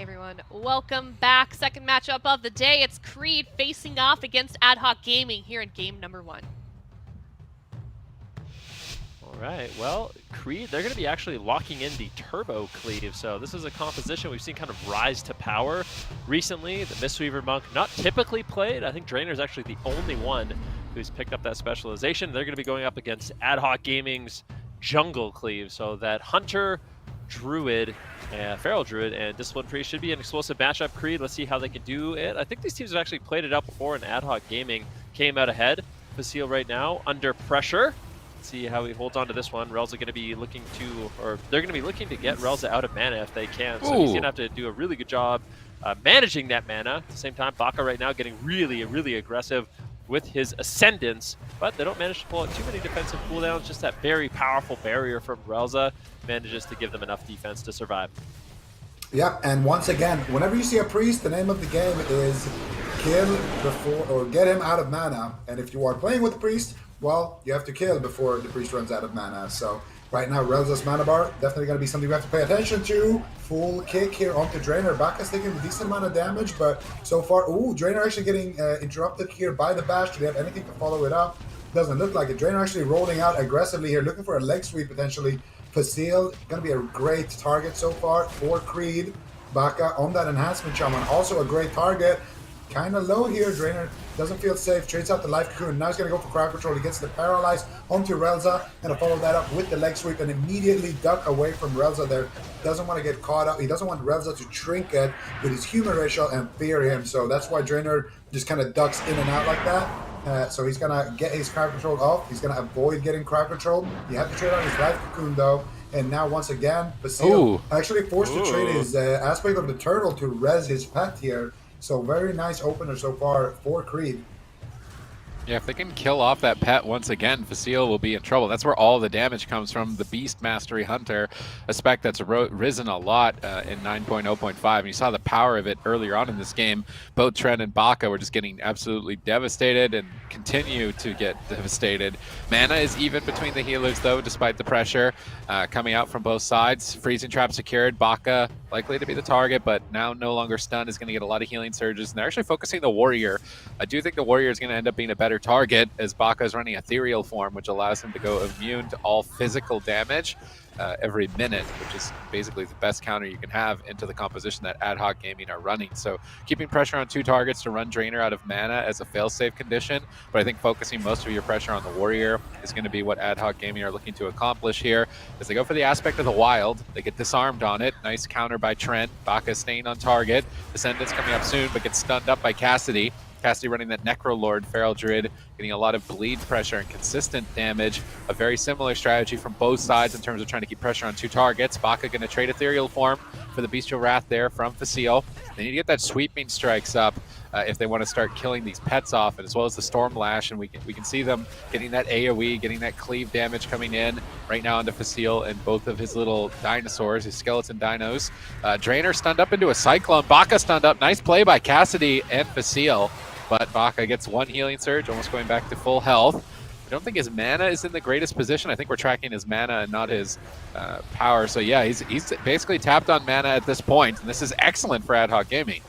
Hey everyone, welcome back. Second matchup of the day. It's Creed facing off against Ad Hoc Gaming here in game number 1. All right, well, Creed, they're going to be actually locking in the Turbo Cleave. So this is a composition we've seen kind of rise to power recently. The Mistweaver Monk, not typically played. I think Drainer's actually the only one who's picked up that specialization. They're going to be going up against Ad Hoc Gaming's Jungle Cleave. So that Hunter, Druid, Feral Druid, and Discipline Priest should be an explosive matchup. Creed, let's see how they can do it. I think these teams have actually played it out before, and Ad Hoc Gaming came out ahead. Facile right now under pressure. Let's see how he holds on to this one. Relzah going to be looking to, or they're going to be looking to get Relzah out of mana if they can. So he's going to have to do a really good job managing that mana. At the same time, Bakka right now getting really aggressive with his Ascendance, but they don't manage to pull out too many defensive cooldowns. Just that very powerful barrier from Relzah manages to give them enough defense to survive. Yep, and once again, whenever you see a priest, the name of the game is kill before, or get him out of mana. And if you are playing with the priest, well, you have to kill before the priest runs out of mana. So right now, Relzah's mana bar, definitely going to be something we have to pay attention to. Full kick here onto Drainer. Bakka's taking a decent amount of damage, but so far, ooh, Drainer actually getting interrupted here by the bash. Do they have anything to follow it up? Doesn't look like it. Drainer actually rolling out aggressively here, looking for a leg sweep potentially. Facile, going to be a great target so far for Creed. Bakka on that enhancement shaman, also a great target. Kind of low here. Drainer doesn't feel safe, trades out the life cocoon. Now he's going to go for crowd control. He gets the paralyze onto Relzah, and to follow that up with the leg sweep and immediately duck away from Relzah there. Doesn't want to get caught up. He doesn't want Relzah to trinket with his human racial and fear him. So that's why Drainer just kind of ducks in and out like that. So he's going to get his crowd control off. He's going to avoid getting crowd control. You have to trade out his life cocoon though. And now once again, Facile actually forced to trade his aspect of the turtle to res his pet here. So very nice opener so far for Creed. Yeah, if they can kill off that pet once again, Facile will be in trouble. That's where all the damage comes from. The Beast Mastery Hunter, a spec that's risen a lot in 9.0.5. And you saw the power of it earlier on in this game. Both Tren and Bakka were just getting absolutely devastated and continue to get devastated. Mana is even between the healers, though, despite the pressure coming out from both sides. Freezing Trap secured. Bakka likely to be the target, but now no longer stunned, is going to get a lot of healing surges. And they're actually focusing the Warrior. I do think the Warrior is going to end up being a better target, as Bakka is running Ethereal form, which allows him to go immune to all physical damage every minute, which is basically the best counter you can have into the composition that Ad Hoc Gaming are running. So keeping pressure on 2 targets to run Drainer out of mana as a failsafe condition, but I think focusing most of your pressure on the Warrior is going to be what Ad Hoc Gaming are looking to accomplish here. As they go for the aspect of the Wild, they get disarmed on it. Nice counter by Trent. Bakka staying on target. Ascendance coming up soon, but gets stunned up by Cassidy. Cassidy running that Necrolord, Feral Druid, getting a lot of bleed pressure and consistent damage. A very similar strategy from both sides in terms of trying to keep pressure on 2 targets. Bakka going to trade Ethereal form for the Bestial Wrath there from Facile. They need to get that Sweeping Strikes up if they want to start killing these pets off, and as well as the Storm Lash, and we can see them getting that AoE, getting that cleave damage coming in right now into Facile and both of his little dinosaurs, his skeleton dinos. Drainer stunned up into a Cyclone. Bakka stunned up. Nice play by Cassidy and Facile. But Bakka gets 1 healing surge, almost going back to full health. I don't think his mana is in the greatest position. I think we're tracking his mana and not his power. So yeah, he's basically tapped on mana at this point, and this is excellent for Ad Hoc Gaming.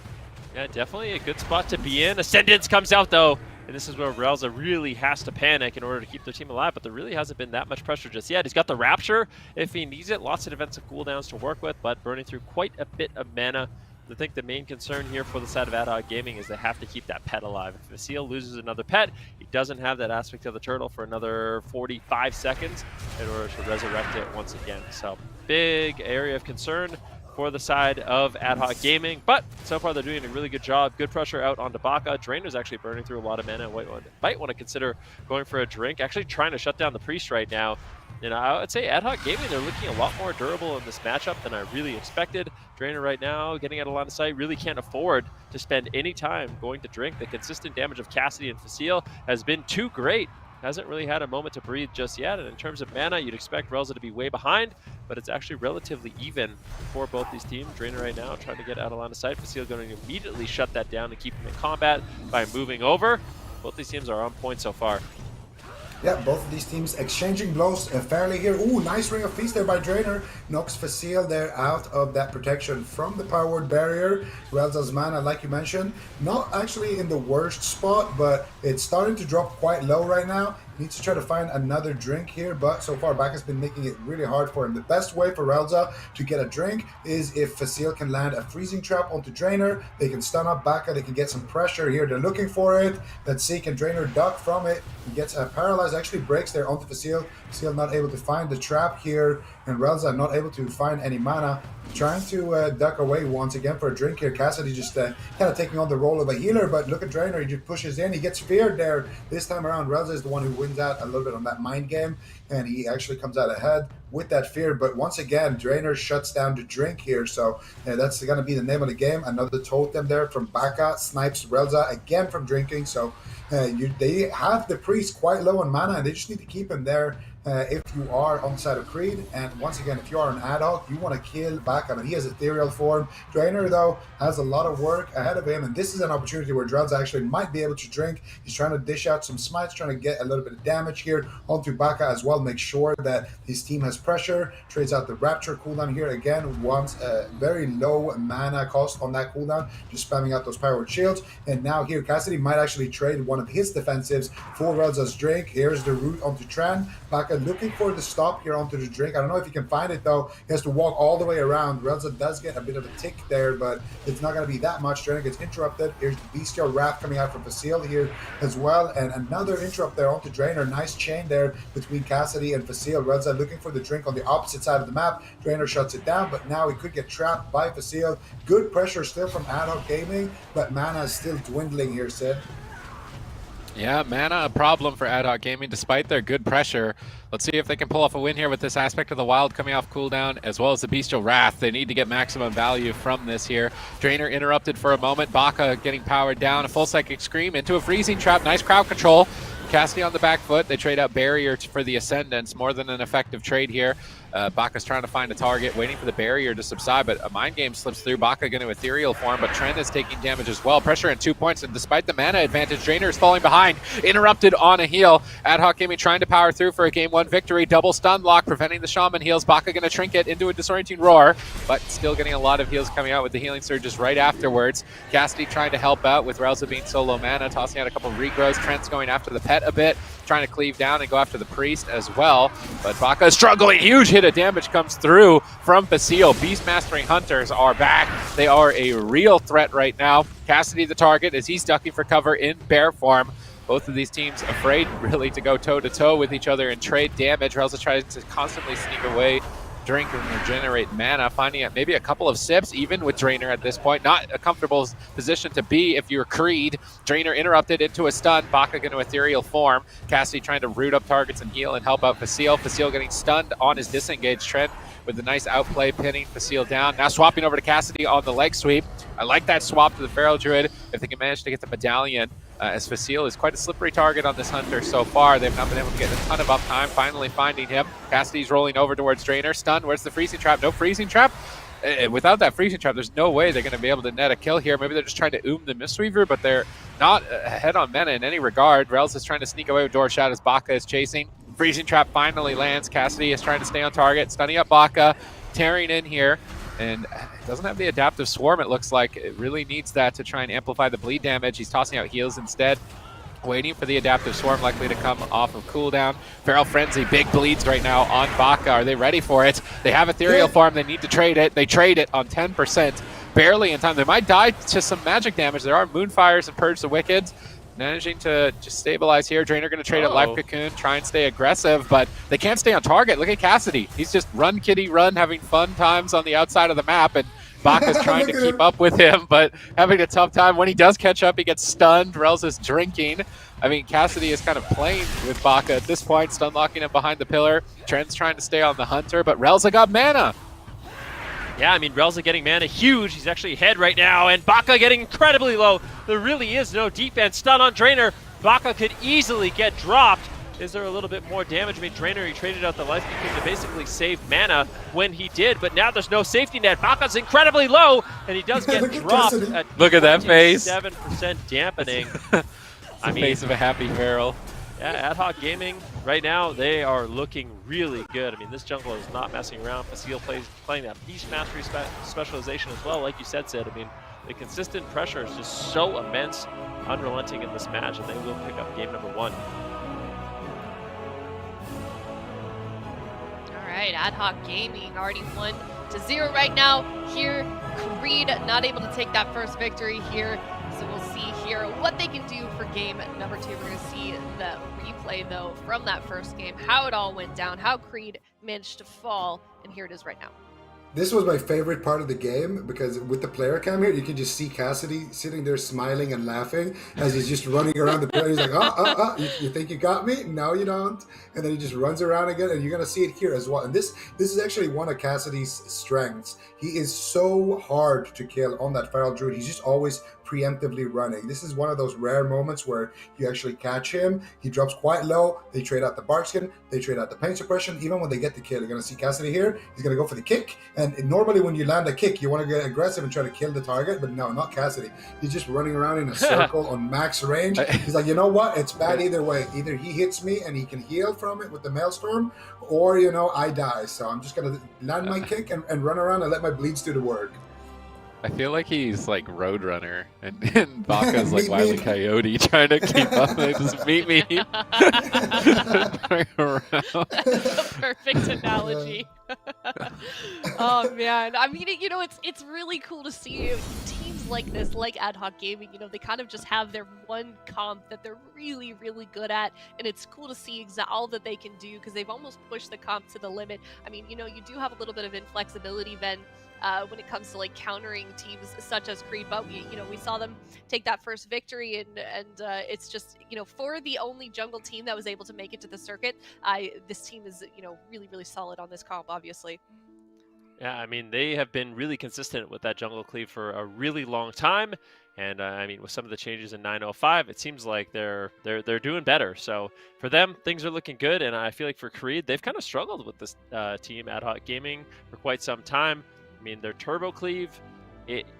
Yeah, definitely a good spot to be in. Ascendance comes out though, and this is where Relzah really has to panic in order to keep their team alive, but there really hasn't been that much pressure just yet. He's got the Rapture if he needs it, lots of defensive cooldowns to work with, but burning through quite a bit of mana. I think the main concern here for the side of Ad Hoc Gaming is they have to keep that pet alive. If Facile loses another pet, he doesn't have that aspect of the turtle for another 45 seconds in order to resurrect it once again. So big area of concern for the side of Ad Hoc Gaming, but so far they're doing a really good job. Good pressure out onto Bakka. Drainer's actually burning through a lot of mana. Might want to consider going for a drink, actually trying to shut down the Priest right now. And I would say Ad Hoc Gaming, they're looking a lot more durable in this matchup than I really expected. Drainer right now getting out of line of sight, really can't afford to spend any time going to drink. The consistent damage of Cassidy and Facile has been too great. Hasn't really had a moment to breathe just yet. And in terms of mana, you'd expect Relzah to be way behind, but it's actually relatively even for both these teams. Drainer right now trying to get out of line of sight. Facile going to immediately shut that down and keep him in combat by moving over. Both these teams are on point so far. Yeah, both of these teams exchanging blows fairly here. Ooh, nice Ring of Feast there by Drainer. Knocks Facile there out of that protection from the power word barrier. Relzah's mana, like you mentioned, not actually in the worst spot, but it's starting to drop quite low right now. Needs to try to find another drink here, but so far Bakka's been making it really hard for him. The best way for Relzah to get a drink is if Facile can land a freezing trap onto Drainer. They can stun up Bakka, they can get some pressure here. They're looking for it. Let's see, can Drainer duck from it? He gets paralyzed, actually breaks there onto Facile. Facile not able to find the trap here, and Relzah not able to find any mana. Trying to duck away once again for a drink here. Cassidy just kind of taking on the role of a healer, but look at Drainer, he just pushes in, he gets feared there. This time around, Relzah is the one who wins out a little bit on that mind game, and he actually comes out ahead with that fear. But once again, Drainer shuts down the drink here, so that's going to be the name of the game. Another totem there from Bakka, snipes Relzah again from drinking, so they have the priest quite low on mana, and they just need to keep him there. If you are on the side of Creed, and once again, if you are an Ad Hoc, you want to kill Bakka, and he has ethereal form. Drainer, though, has a lot of work ahead of him, and this is an opportunity where Relzah actually might be able to drink. He's trying to dish out some smites, trying to get a little bit of damage here onto Bakka as well, make sure that his team has pressure. Trades out the Rapture cooldown here again, wants a very low mana cost on that cooldown, just spamming out those powered shields. And now here, Cassidy might actually trade one of his defensives for Relzah's drink. Here's the route onto Tran. Bakka looking for the stop here onto the drink. I don't know if he can find it, though. He has to walk all the way around. Relzah does get a bit of a tick there, but it's not going to be that much. Drainer gets interrupted. Here's the Bestial Wrath coming out from Facile here as well, and another interrupt there onto Drainer. Nice chain there between Cassidy and Facile. Relzah looking for the drink on the opposite side of the map. Drainer shuts it down, but now he could get trapped by Facile. Good pressure still from Ad Hoc Gaming, but mana is still dwindling here, Sid. Yeah, mana a problem for Ad Hoc Gaming despite their good pressure. Let's see if they can pull off a win here with this aspect of the Wild coming off cooldown, as well as the Bestial Wrath. They need to get maximum value from this here. Drainer interrupted for a moment. Bakka getting powered down. A full Psychic Scream into a freezing trap. Nice crowd control. Cassidy on the back foot. They trade out Barrier for the Ascendants. More than an effective trade here. Bakka's trying to find a target, waiting for the barrier to subside, but a mind game slips through. Bakka going to ethereal form, but Tren is taking damage as well. Pressure in 2 points, and despite the mana advantage, Drainer is falling behind. Interrupted on a heal. Ad Hoc Gaming trying to power through for a game 1 victory. Double stun lock, preventing the Shaman heals. Bakka going to trinket into a disorienting roar, but still getting a lot of heals coming out with the healing surges right afterwards. Cassidy trying to help out with Relzah being so low mana, tossing out a couple of regrows. Trent's going after the pet a bit, trying to cleave down and go after the priest as well, but Bakka is struggling. Huge hit of damage comes through from Facile. Beast Mastering Hunters are back. They are a real threat right now. Cassidy the target as he's ducking for cover in bear form. Both of these teams afraid really to go toe-to-toe with each other and trade damage. Relzah tries to constantly sneak away, drink and regenerate mana, finding it maybe a couple of sips even with Drainer at this point. Not a comfortable position to be if you're Creed. Drainer interrupted into a stun. Bakka going to ethereal form. Cassidy trying to root up targets and heal and help out Facile. Facile getting stunned on his disengaged Trent with a nice outplay, pinning Facile down. Now swapping over to Cassidy on the leg sweep. I like that swap to the Feral Druid if they can manage to get the medallion. As Facile is quite a slippery target on this Hunter so far. They've not been able to get a ton of uptime. Finally finding him. Cassidy's rolling over towards Drainer. Stun. Where's the freezing trap? No freezing trap? Without that freezing trap, there's no way they're going to be able to net a kill here. Maybe they're just trying to the Mistweaver, but they're not ahead on mana in any regard. Relzah is trying to sneak away with Door Shot as Bakka is chasing. Freezing trap finally lands. Cassidy is trying to stay on target, stunning up Bakka, tearing in here. And it doesn't have the adaptive swarm, it looks like. It really needs that to try and amplify the bleed damage. He's tossing out heals instead, waiting for the adaptive swarm likely to come off of cooldown. Feral Frenzy, big bleeds right now on Bakka. Are they ready for it? They have ethereal form. They need to trade it. They trade it on 10%. Barely in time. They might die to some magic damage. There are Moonfires and Purge the Wicked. Managing to just stabilize here. Drainer going to trade at Life Cocoon, try and stay aggressive, but they can't stay on target. Look at Cassidy. He's just run, kitty, run, having fun times on the outside of the map, and Bakka's trying to keep up with him, but having a tough time. When he does catch up, he gets stunned. Relzah's drinking. I mean, Cassidy is kind of playing with Bakka at this point, stun locking him behind the pillar. Trent's trying to stay on the Hunter, but Relzah got mana. Yeah, I mean, Relzah getting mana huge. He's actually ahead right now, and Bakka getting incredibly low. There really is no defense. Stun on Drainer. Bakka could easily get dropped. Is there a little bit more damage? I mean, Drainer, he traded out the Life Cocoon to basically save mana when he did, but now there's no safety net. Bakka's incredibly low, and he does get dropped at Look at that face. 7% dampening. I mean, face of a happy Feral. Yeah, Ad Hoc Gaming, right now, they are looking really good. I mean, this jungle is not messing around. Facile playing that Beast Mastery specialization as well. Like you said, Sid, I mean, the consistent pressure is just so immense, unrelenting in this match, and they will pick up game number 1. All right, Ad Hoc Gaming already 1-0 right now. Here, Creed not able to take that first victory here. So we'll see here what they can do for game number 2. We're going to see the replay, though, from that first game, how it all went down, how Creed managed to fall, and here it is right now. This was my favorite part of the game because with the player cam here, you can just see Cassidy sitting there smiling and laughing as he's just running around the player. He's like, you think you got me? No, you don't. And then he just runs around again, and you're going to see it here as well. And this is actually one of Cassidy's strengths. He is so hard to kill on that Feral Druid. He's just always preemptively running. This is one of those rare moments where you actually catch him. He drops quite low. They trade out the bark skin. They trade out the pain suppression. Even when they get the kill, you're going to see Cassidy here. He's going to go for the kick. And normally when you land a kick, you want to get aggressive and try to kill the target. But no, not Cassidy. He's just running around in a circle on max range. He's like, you know what? It's bad either way. Either he hits me and he can heal from it with the Maelstrom, or, you know, I die. So I'm just going to land my kick and run around and let my bleeds do the work. I feel like he's like Roadrunner, and Bakka's like Wile E. Coyote trying to keep up. They just meet me. Perfect analogy. Oh man, I mean, you know, it's really cool to see teams like this, like Ad Hoc Gaming. You know, they kind of just have their one comp that they're really, really good at, and it's cool to see all that they can do because they've almost pushed the comp to the limit. I mean, you know, you do have a little bit of inflexibility, Ben, when it comes to like countering teams such as Creed, but we saw them take that first victory, and it's just, you know, for the only jungle team that was able to make it to the circuit, this team is, you know, really, really solid on this comp, obviously. Yeah, I mean, they have been really consistent with that jungle cleave for a really long time, and I mean, with some of the changes in 905, it seems like they're doing better. So for them, things are looking good, and I feel like for Creed, they've kind of struggled with this team, Ad Hoc Gaming, for quite some time. I mean, their turbo cleave,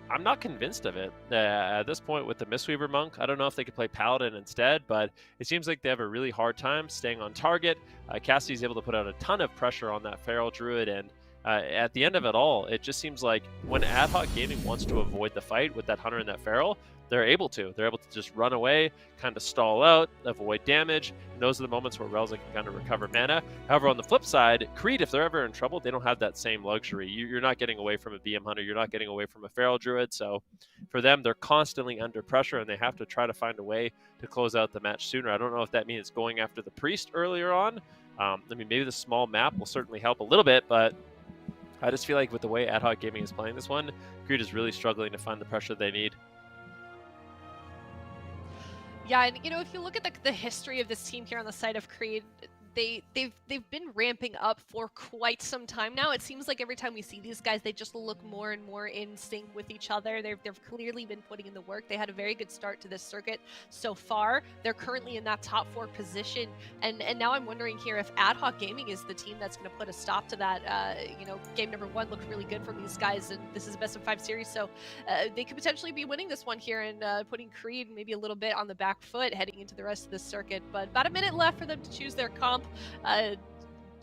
I'm not convinced of it. At this point with the Mistweaver Monk, I don't know if they could play Paladin instead, but it seems like they have a really hard time staying on target. Cassidy's able to put out a ton of pressure on that Feral Druid, and at the end of it all, it just seems like when Ad Hoc Gaming wants to avoid the fight with that Hunter and that Feral, they're able to. They're able to just run away, kind of stall out, avoid damage. And those are the moments where Relzah can kind of recover mana. However, on the flip side, Creed, if they're ever in trouble, they don't have that same luxury. You're not getting away from a BM Hunter. You're not getting away from a Feral Druid. So for them, they're constantly under pressure, and they have to try to find a way to close out the match sooner. I don't know if that means going after the Priest earlier on. I mean, maybe the small map will certainly help a little bit, but I just feel like with the way Ad Hoc Gaming is playing this one, Creed is really struggling to find the pressure they need. Yeah, and you know, if you look at the history of this team here on the side of Creed, they've been ramping up for quite some time now. It seems like every time we see these guys, they just look more and more in sync with each other. They've clearly been putting in the work. They had a very good start to this circuit so far. They're currently in that top 4 position, and now I'm wondering here if Ad Hoc Gaming is the team that's going to put a stop to that. You know, game number 1 looked really good from these guys, and this is a best of 5 series, so they could potentially be winning this one here and putting Creed maybe a little bit on the back foot heading into the rest of the circuit. But about a minute left for them to choose their comp.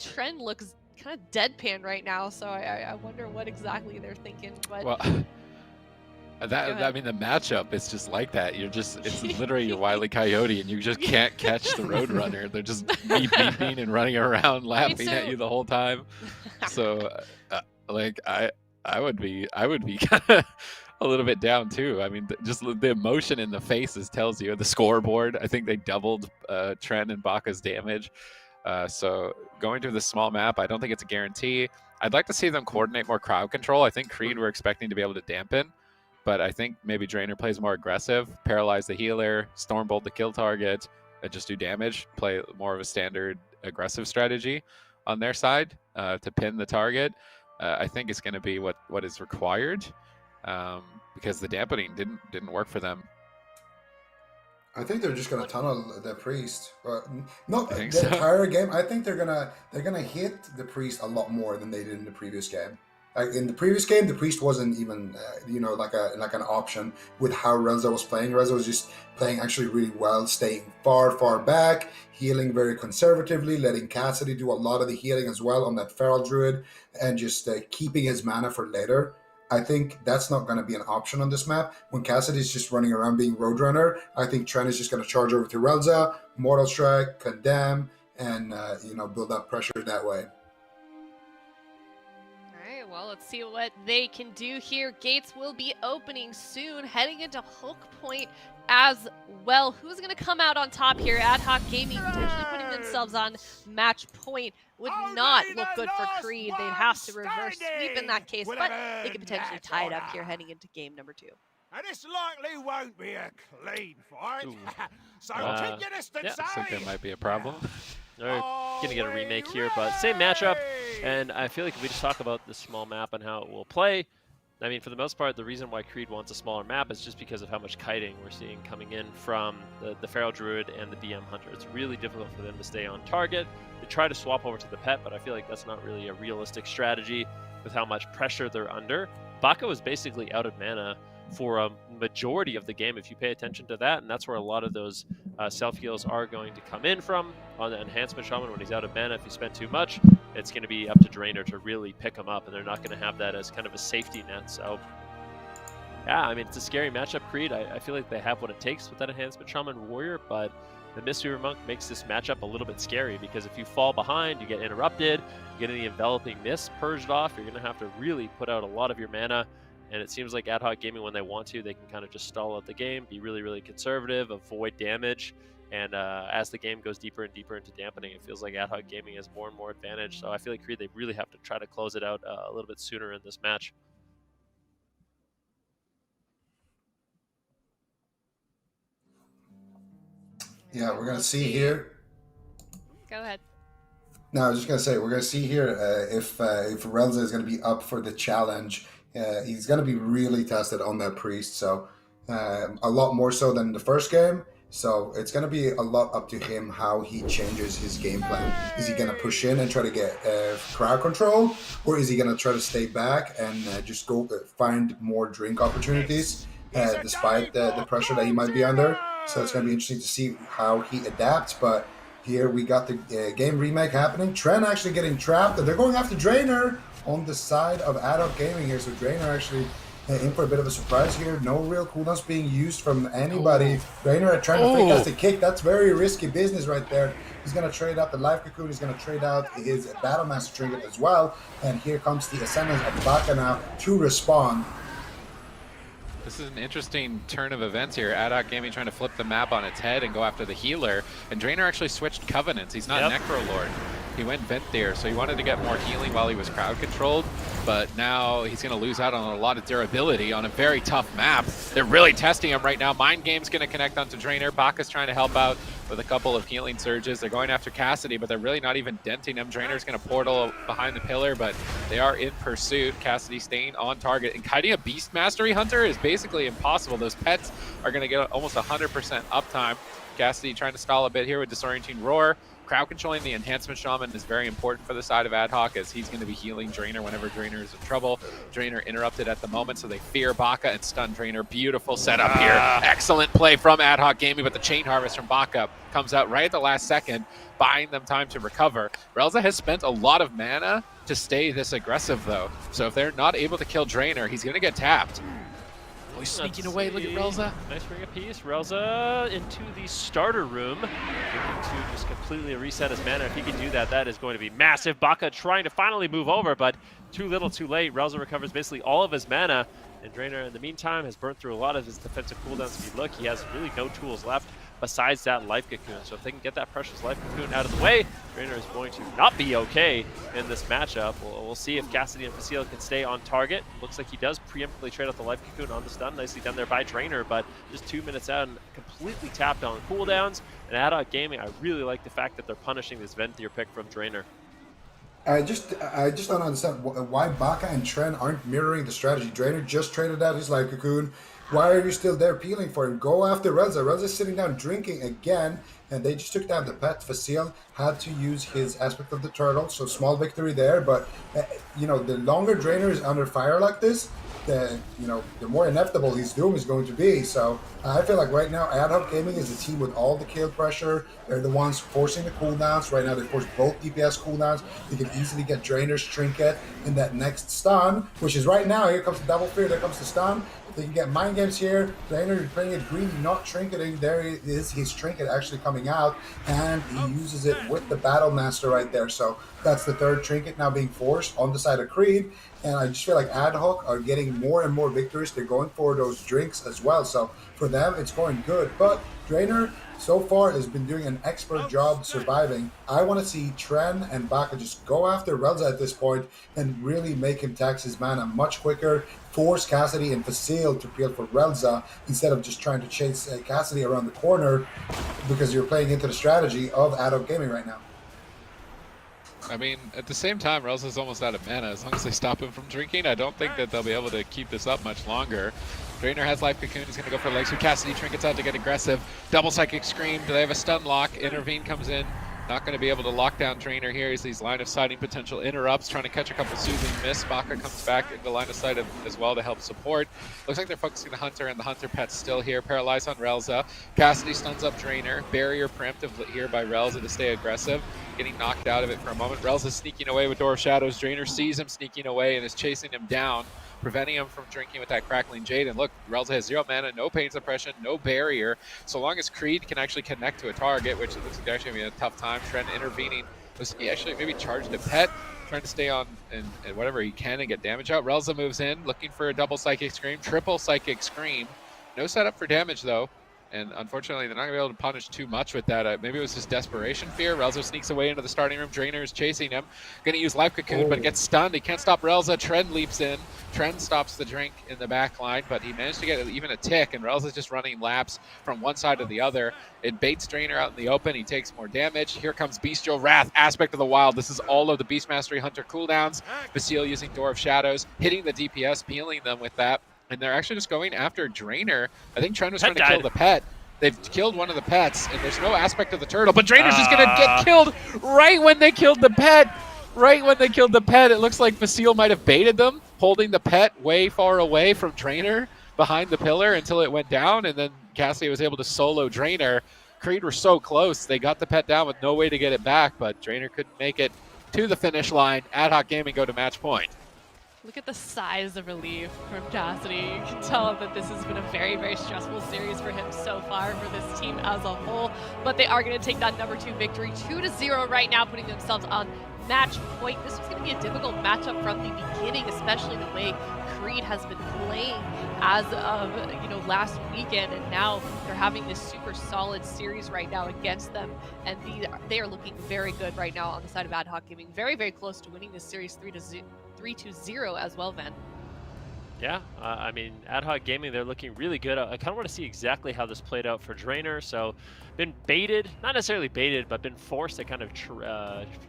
Trend looks kind of deadpan right now, so I wonder what exactly they're thinking. But well, I mean, the matchup is just like that. It's literally your Wile E. Coyote, and you just can't catch the Roadrunner. They're just beeping and running around, laughing at you the whole time. So, like, I would be kind of a little bit down too. I mean, just the emotion in the faces tells you. The scoreboard, I think they doubled Tren and Bakka's damage. So going to the small map, I don't think it's a guarantee. I'd like to see them coordinate more crowd control. I think Creed we're expecting to be able to dampen, but I think maybe Drainer plays more aggressive, paralyze the healer, Stormbolt the kill target, and just do damage, play more of a standard aggressive strategy on their side to pin the target. I think it's going to be what is required because the dampening didn't work for them. I think they're just gonna tunnel the Priest. Not the so. entire game. I think they're gonna hit the Priest a lot more than they did in the previous game. In the previous game, the priest wasn't even, like an option with how Relzah was playing. Relzah was just playing actually really well, staying far back, healing very conservatively, letting Cassidy do a lot of the healing as well on that Feral Druid, and just keeping his mana for later. I think that's not going to be an option on this map. When Cassidy's just running around being Roadrunner, I think Tren is just going to charge over to Relzah, Mortal Strike, Condemn, and build up pressure that way. Alright, well, let's see what they can do here. Gates will be opening soon, heading into Hook Point as well. Who's going to come out on top here? Ad Hoc Gaming potentially putting themselves on match point. Would not look good for Creed. They'd have to reverse sweep in that case, but they could potentially tie it up here heading into game number 2. And this likely won't be a clean fight. So keep your distance, Yeah, I think there might be a problem. They're going to get a remake here, but same matchup. And I feel like if we just talk about this small map and how it will play, I mean, for the most part, the reason why Creed wants a smaller map is just because of how much kiting we're seeing coming in from the Feral Druid and the BM Hunter. It's really difficult for them to stay on target. They try to swap over to the pet, but I feel like that's not really a realistic strategy with how much pressure they're under. Bakka was basically out of mana for a majority of the game if you pay attention to that, and that's where a lot of those self-heals are going to come in from. On the Enhancement Shaman, when he's out of mana, if you spend too much, it's going to be up to Drainer to really pick him up, and they're not going to have that as kind of a safety net. So yeah, I mean, it's a scary matchup, Creed. I feel like they have what it takes with that Enhancement Shaman Warrior, but the Mistweaver Monk makes this matchup a little bit scary, because if you fall behind, you get interrupted, you get any enveloping mist purged off, you're going to have to really put out a lot of your mana. And it seems like Ad Hoc Gaming, when they want to, they can kind of just stall out the game, be really conservative, avoid damage. And as the game goes deeper and deeper into dampening, it feels like Ad Hoc Gaming has more and more advantage. So I feel like Creed, they really have to try to close it out a little bit sooner in this match. Yeah, we're going to see here. Go ahead. No, I was just going to say, we're going to see here if Relzah is going to be up for the challenge. He's going to be really tested on that priest, so a lot more so than the first game. So it's going to be a lot up to him how he changes his game plan. Is he going to push in and try to get crowd control, or is he going to try to stay back and just go find more drink opportunities despite the pressure that he might be under? So it's going to be interesting to see how he adapts. But here we got the game remake happening. Tren actually getting trapped, and they're going after Drainer on the side of Ad Hoc Gaming here. So Drainer actually in for a bit of a surprise here. No real cooldowns being used from anybody. Drainer trying to fake us the kick. That's very risky business right there. He's going to trade out the Life Cocoon. He's going to trade out his Battlemaster Trinket as well. And here comes the Ascendance of Bakka now to respond. This is an interesting turn of events here. Ad Hoc Gaming trying to flip the map on its head and go after the healer. And Drainer actually switched Covenants. He's not Necrolord. He went Venthyr, so he wanted to get more healing while he was crowd controlled, but now he's going to lose out on a lot of durability on a very tough map. They're really testing him right now. Mind Game's going to connect onto Drainer. Bakka's trying to help out with a couple of healing surges. They're going after Cassidy, but they're really not even denting him. Drainer's going to portal behind the pillar, but they are in pursuit. Cassidy staying on target. And kiting a Beast Mastery Hunter is basically impossible. Those pets are going to get almost 100% uptime. Cassidy trying to stall a bit here with Disorienting Roar. Crowd controlling the Enhancement Shaman is very important for the side of Ad Hoc, as he's going to be healing Drainer whenever Drainer is in trouble. Drainer interrupted at the moment, so they fear Bakka and stun Drainer. Beautiful setup here. Excellent play from Ad Hoc Gaming, but the Chain Harvest from Bakka comes out right at the last second, buying them time to recover. Relzah has spent a lot of mana to stay this aggressive, though. So if they're not able to kill Drainer, he's going to get tapped. Oh, he's sneaking away. Look at Relzah. Nice ring of peace. Relzah into the starter room, looking to just completely reset his mana. If he can do that, that is going to be massive. Bakka trying to finally move over, but too little, too late. Relzah recovers basically all of his mana, and Drainer, in the meantime, has burnt through a lot of his defensive cooldowns. If you look, he has really no tools left besides that Life Cocoon. So if they can get that precious Life Cocoon out of the way, Drainer is going to not be okay in this matchup. We'll see if Cassidy and Facile can stay on target. Looks like he does preemptively trade out the Life Cocoon on the stun. Nicely done there by Drainer, but just 2 minutes out and completely tapped on cooldowns. And Ad Hoc Gaming, I really like the fact that they're punishing this Venthyr pick from Drainer. I just don't understand why Bakka and Tren aren't mirroring the strategy. Drainer just traded out his Life Cocoon. Why are you still there peeling for him? Go after Relzah. Relzah's sitting down drinking again, and they just took down the pet. Facile had to use his aspect of the turtle, so small victory there. But, the longer Drainer is under fire like this, the more inevitable his doom is going to be. So I feel like right now Ad Hoc Gaming is a team with all the kill pressure. They're the ones forcing the cooldowns. Right now they force both DPS cooldowns. They can easily get Drainer's Trinket in that next stun, which is right now. Here comes the double fear, there comes the stun. If they can get mind games here, Drainer is playing it greedy, not trinketing. There is his Trinket actually coming out, and he uses it with the Battle Master right there. So that's the third Trinket now being forced on the side of Creed. And I just feel like Ad Hoc are getting more and more victories. They're going for those drinks as well. So for them, it's going good. But Drainer, so far, has been doing an expert job surviving. I want to see Tren and Bakka just go after Relzah at this point and really make him tax his mana much quicker. Force Cassidy and Facile to peel for Relzah instead of just trying to chase Cassidy around the corner, because you're playing into the strategy of Ad Hoc Gaming right now. I mean, at the same time, Relzah's almost out of mana. As long as they stop him from drinking, I don't think that they'll be able to keep this up much longer. Drainer has Life Cocoon. He's going to go for legs. Cassidy trinkets out to get aggressive. Double Psychic Scream. Do they have a stun lock? Intervene comes in. Not going to be able to lock down Drainer here. He's these line of sighting potential interrupts, trying to catch a couple soothing miss. Bakka comes back into line of sight as well to help support. Looks like they're focusing the Hunter, and the Hunter pet's still here. Paralyzed on Relzah. Cassidy stuns up Drainer. Barrier preemptive here by Relzah to stay aggressive. Getting knocked out of it for a moment. Relzah sneaking away with Door of Shadows. Drainer sees him sneaking away and is chasing him down, preventing him from drinking with that Crackling Jade. And look, Relzah has 0 mana, no pain suppression, no barrier. So long as Creed can actually connect to a target, which looks like they're actually going to be a tough time. Trent intervening. He actually maybe charged a pet, trying to stay on and whatever he can and get damage out. Relzah moves in, looking for a double Psychic Scream, triple Psychic Scream. No setup for damage, though. And unfortunately, they're not going to be able to punish too much with that. Maybe it was just desperation fear. Relzah sneaks away into the starting room. Drainer is chasing him. Going to use Life Cocoon, but gets stunned. He can't stop Relzah. Tren leaps in. Tren stops the drink in the back line, but he managed to get even a tick, and Relzah's just running laps from one side to the other. It baits Drainer out in the open. He takes more damage. Here comes Bestial Wrath, Aspect of the Wild. This is all of the Beast Mastery Hunter cooldowns. Facile using Door of Shadows, hitting the DPS, peeling them with that. And they're actually just going after Drainer. I think Tren was trying to kill the pet. They've killed one of the pets, and there's no aspect of the turtle, but Drainer's just going to get killed right when they killed the pet. Right when they killed the pet, it looks like Facile might have baited them, holding the pet way far away from Drainer behind the pillar until it went down, and then Cassidy was able to solo Drainer. Creed were so close. They got the pet down with no way to get it back, but Drainer couldn't make it to the finish line. Ad Hoc Gaming go to match point. Look at the size of relief from Cassidy. You can tell that this has been a very, very stressful series for him so far, for this team as a whole. But they are going to take that number 2 victory, 2-0 right now, putting themselves on match point. This was going to be a difficult matchup from the beginning, especially the way Creed has been playing as of last weekend, and now they're having this super solid series right now against them, and they are looking very good right now on the side of Ad Hoc Gaming. Very, very close to winning this series 3-0 as well, Van. Yeah, I mean, Ad Hoc Gaming, they're looking really good. I kind of want to see exactly how this played out for Drainer. So, been baited, not necessarily baited, but been forced to kind of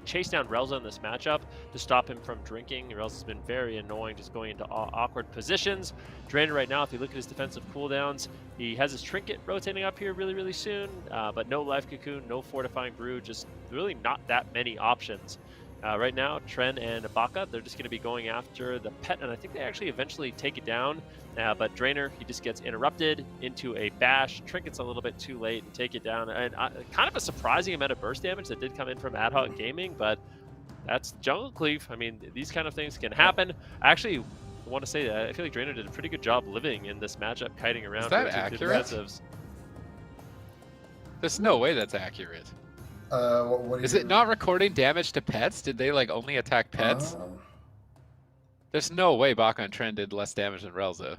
chase down Relzah in this matchup to stop him from drinking. Relzah's been very annoying, just going into awkward positions. Drainer right now, if you look at his defensive cooldowns, he has his Trinket rotating up here really, really soon, but no Life Cocoon, no Fortifying Brew, just really not that many options. Right now, Tren and Bakka, they're just going to be going after the pet, and I think they actually eventually take it down. But Drainer, he just gets interrupted into a bash. Trinket's a little bit too late and take it down. And kind of a surprising amount of burst damage that did come in from Ad Hoc Gaming, but that's Jungle Cleave. I mean, these kind of things can happen. I actually want to say that I feel like Drainer did a pretty good job living in this matchup, kiting around. Is that accurate? There's no way that's accurate. Is it not recording damage to pets? Did they only attack pets? There's no way Bakka and Tren did less damage than Relzah.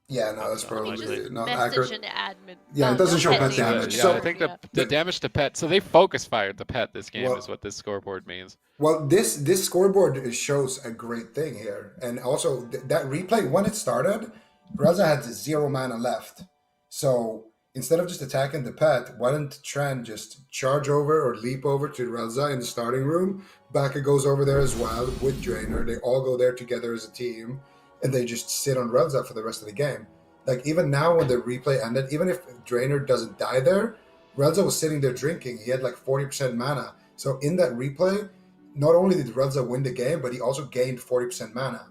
Yeah, no, that's probably not message accurate. An admin. Yeah, it doesn't show pet damage. Yeah, So I think the damage to pet. So they focus fired the pet this game is what this scoreboard means. Well, this scoreboard shows a great thing here, and also that replay when it started, Relzah had 0 mana left. So instead of just attacking the pet, why didn't Tren just charge over or leap over to Relzah in the starting room? Bakka goes over there as well with Drainer. They all go there together as a team, and they just sit on Relzah for the rest of the game. Like even now when the replay ended, even if Drainer doesn't die there, Relzah was sitting there drinking. He had like 40% mana. So in that replay, not only did Relzah win the game, but he also gained 40% mana.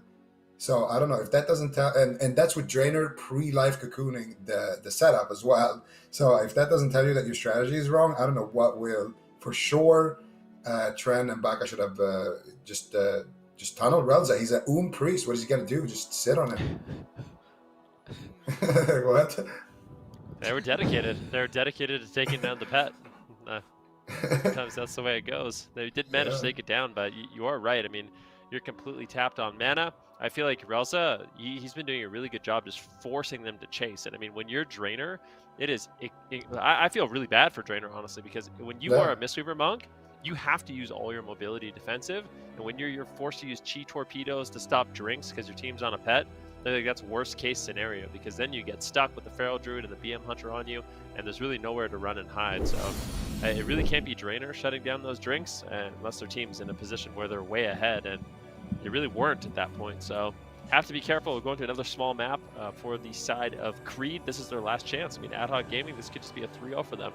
So I don't know if that doesn't tell, and that's with Drainer pre-life cocooning the setup as well. So if that doesn't tell you that your strategy is wrong, I don't know what will. For sure, Tren and Bakka should have just tunneled Relzah. He's a priest. What is he gonna do? Just sit on him? What? They were dedicated. They were dedicated to taking down the pet. Sometimes that's the way it goes. They did manage to take it down, but you are right. I mean, you're completely tapped on mana. I feel like Relzah, he's been doing a really good job just forcing them to chase. And I mean, when you're Drainer, I feel really bad for Drainer, honestly, because when you are a Mistweaver monk, you have to use all your mobility defensive. And when you're forced to use chi torpedoes to stop drinks because your team's on a pet, I think that's worst case scenario, because then you get stuck with the Feral Druid and the BM Hunter on you, and there's really nowhere to run and hide. So it really can't be Drainer shutting down those drinks unless their team's in a position where they're way ahead, and they really weren't at that point. So have to be careful. We're going to another small map for the side of Creed. This is their last chance. I mean, Ad Hoc Gaming, this could just be a 3-0 for them.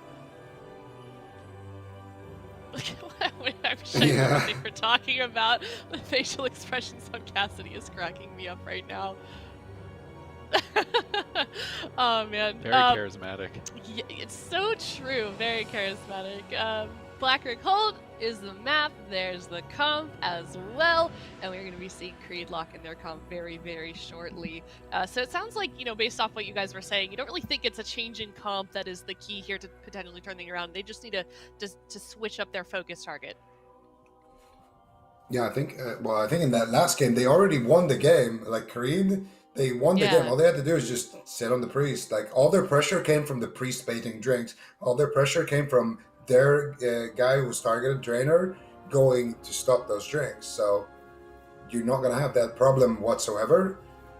I'm sure what we're talking about. The facial expressions on Cassidy is cracking me up right now. Oh man. Very charismatic. Yeah, it's so true. Very charismatic. Black Rook Hold is the map. There's the comp as well, and we're going to be seeing Creed lock in their comp very, very shortly. So it sounds like, based off what you guys were saying, you don't really think it's a change in comp that is the key here to potentially turning around. They just need to switch up their focus target. Yeah, I think. I think in that last game they already won the game. Like Creed, they won the game. All they had to do is just sit on the priest. Like all their pressure came from the priest baiting drinks. All their pressure came from their guy who was targeted, Drainer, going to stop those drinks. So you're not going to have that problem whatsoever.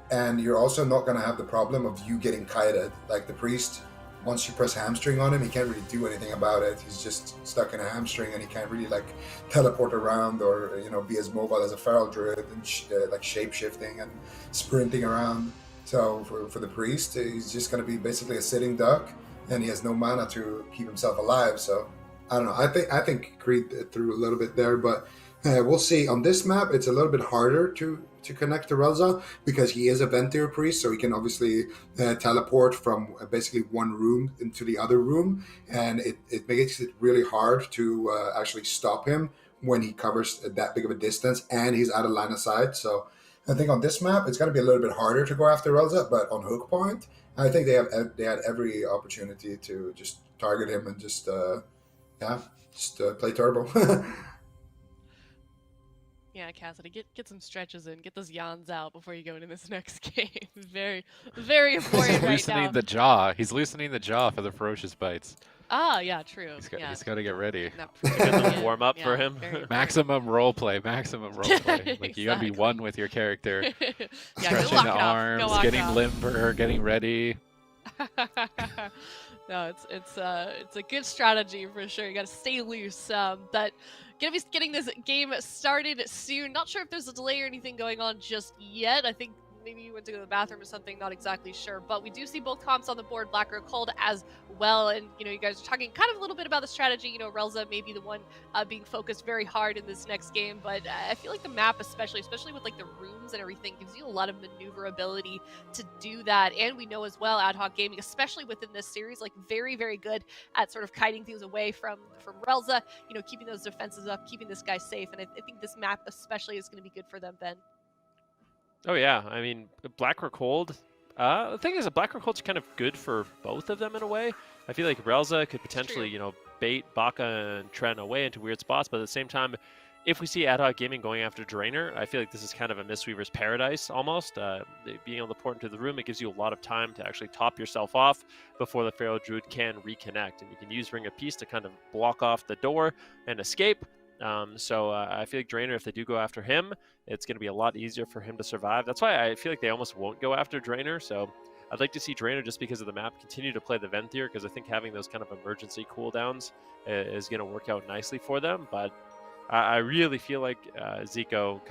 And you're also not going to have the problem of you getting kited. Like the priest, once you press hamstring on him, he can't really do anything about it. He's just stuck in a hamstring, and he can't really like teleport around or be as mobile as a feral druid and like shape shifting and sprinting around. So for the priest, he's just going to be basically a sitting duck, and he has no mana to keep himself alive. So I don't know. I think Creed threw a little bit there, but we'll see. On this map, it's a little bit harder to connect to Relzah because he is a Ventir priest, so he can obviously teleport from basically one room into the other room, and it makes it really hard to actually stop him when he covers that big of a distance and he's out of line of sight. So I think on this map, it's going to be a little bit harder to go after Relzah, but on Hook Point, I think they had every opportunity to just target him and just play turbo. Yeah, Cassidy, get some stretches in, get those yawns out before you go into this next game. Very, very important right loosening now. the jaw. He's loosening the jaw for the ferocious bites. Ah, yeah, true. He's got to get ready. It's a good warm up for him. Maximum role play. Like you got to be one with your character. Stretching the arms, getting limber, getting ready. No, it's a good strategy for sure. You got to stay loose. But gonna be getting this game started soon. Not sure if there's a delay or anything going on just yet. I think maybe you went to go to the bathroom or something, not exactly sure. But we do see both comps on the board, Black Rook Hold as well. And, you guys are talking kind of a little bit about the strategy. Relzah may be the one being focused very hard in this next game. But I feel like the map especially with like the rooms and everything, gives you a lot of maneuverability to do that. And we know as well, Ad Hoc Gaming, especially within this series, like very, very good at sort of kiting things away from Relzah, keeping those defenses up, keeping this guy safe. And I think this map especially is going to be good for them, Ben. Oh yeah, I mean, Black Rook Hold. The thing is, a Black Rook Hold's kind of good for both of them in a way. I feel like Relzah could potentially, bait Bakka and Tren away into weird spots, but at the same time, if we see Ad Hoc Gaming going after Drainer, I feel like this is kind of a Mistweaver's paradise almost. Being able to port into the room, it gives you a lot of time to actually top yourself off before the Feral Druid can reconnect, and you can use Ring of Peace to kind of block off the door and escape. So I feel like Drainer, if they do go after him, it's going to be a lot easier for him to survive. That's why I feel like they almost won't go after Drainer. So I'd like to see Drainer, just because of the map, continue to play the Ventir, because I think having those kind of emergency cooldowns is going to work out nicely for them. But I really feel like Zico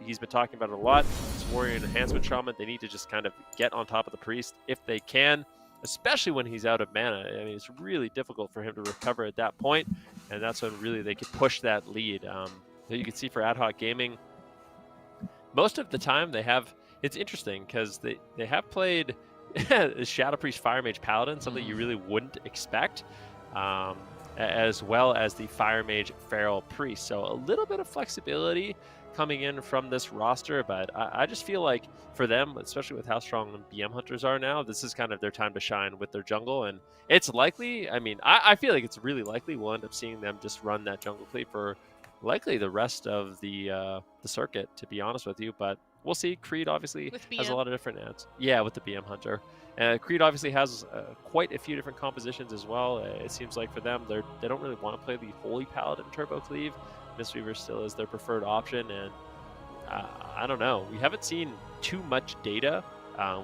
he's been talking about it a lot. His Warrior Enhancement Shaman. They need to just kind of get on top of the Priest if they can, especially when he's out of mana. I mean, it's really difficult for him to recover at that point, and that's when really they could push that lead. You can see for Ad Hoc Gaming, most of the time they have, it's interesting because they have played Shadow Priest Fire Mage Paladin, something you really wouldn't expect, as well as the Fire Mage Feral Priest. So a little bit of flexibility coming in from this roster, but I just feel like for them, especially with how strong BM Hunters are now, this is kind of their time to shine with their jungle, and it's likely, I mean, I feel like it's really likely we'll end up seeing them just run that jungle cleave for likely the rest of the circuit, to be honest with you, but we'll see. Creed obviously has a lot of different ads. Yeah, with the BM Hunter. Creed obviously has quite a few different compositions as well. It seems like for them, they don't really want to play the Holy Paladin Turbo Cleave. Mistweaver still is their preferred option, and I don't know. We haven't seen too much data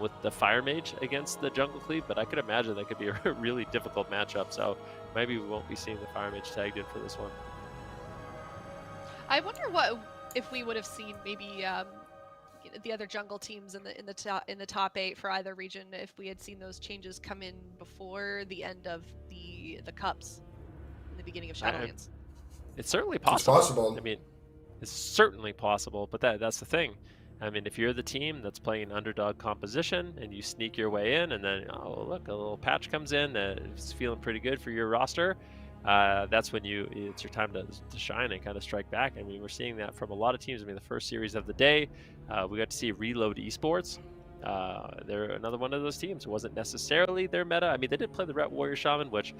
with the Fire Mage against the Jungle Cleave, but I could imagine that could be a really difficult matchup, so maybe we won't be seeing the Fire Mage tagged in for this one. I wonder if we would have seen maybe the other jungle teams in the top 8 for either region if we had seen those changes come in before the end of the cups in the beginning of Shadowlands. It's certainly possible. It's possible. I mean, it's certainly possible, but that's the thing. I mean, if you're the team that's playing underdog composition and you sneak your way in, and then, oh, look, a little patch comes in it's feeling pretty good for your roster, that's when it's your time to shine and kind of strike back. I mean, we're seeing that from a lot of teams. I mean, the first series of the day, we got to see Reload Esports. They're another one of those teams. It wasn't necessarily their meta. I mean, they did play the Ret Warrior Shaman, which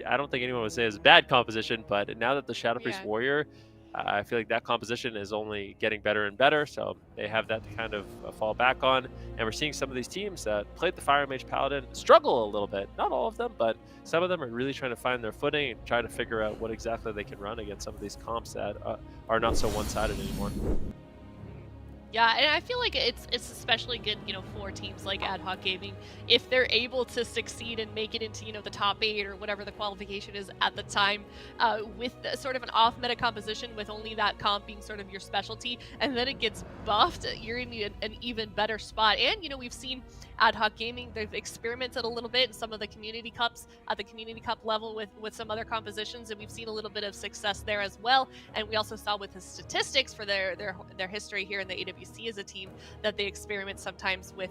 I don't think anyone would say is a bad composition, but now that the Shadow Priest Warrior, I feel like that composition is only getting better and better, so they have that to kind of fall back on. And we're seeing some of these teams that played the Fire Mage Paladin struggle a little bit. Not all of them, but some of them are really trying to find their footing and try to figure out what exactly they can run against some of these comps that are not so one-sided anymore. Yeah, and I feel like it's especially good, for teams like Ad Hoc Gaming, if they're able to succeed and make it into, the top 8 or whatever the qualification is at the time, with sort of an off-meta composition with only that comp being sort of your specialty, and then it gets buffed, you're in an even better spot. And, we've seen Ad Hoc Gaming, they've experimented a little bit in some of the community cups at the community cup level with some other compositions, and we've seen a little bit of success there as well. And we also saw with the statistics for their history here in the AWC as a team that they experiment sometimes with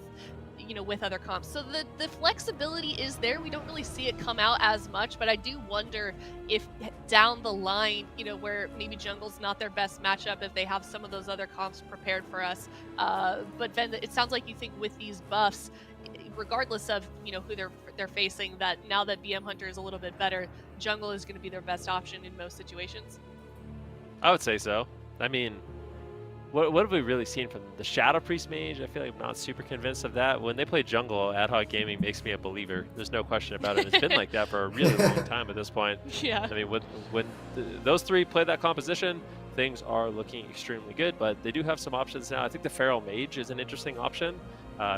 with other comps. So the flexibility is there. We don't really see it come out as much, but I do wonder if down the line, where maybe jungle's not their best matchup, if they have some of those other comps prepared for us. But then it sounds like you think with these buffs, regardless of who they're facing, that now that BM Hunter is a little bit better, jungle is going to be their best option in most situations. I would say so. I mean, what have we really seen from the Shadow Priest Mage? I feel like I'm not super convinced of that. When they play jungle, Ad Hoc Gaming makes me a believer. There's no question about it. It's been like that for a really long time at this point. Yeah. I mean, when those three play that composition, things are looking extremely good, but they do have some options now. I think the Feral Mage is an interesting option.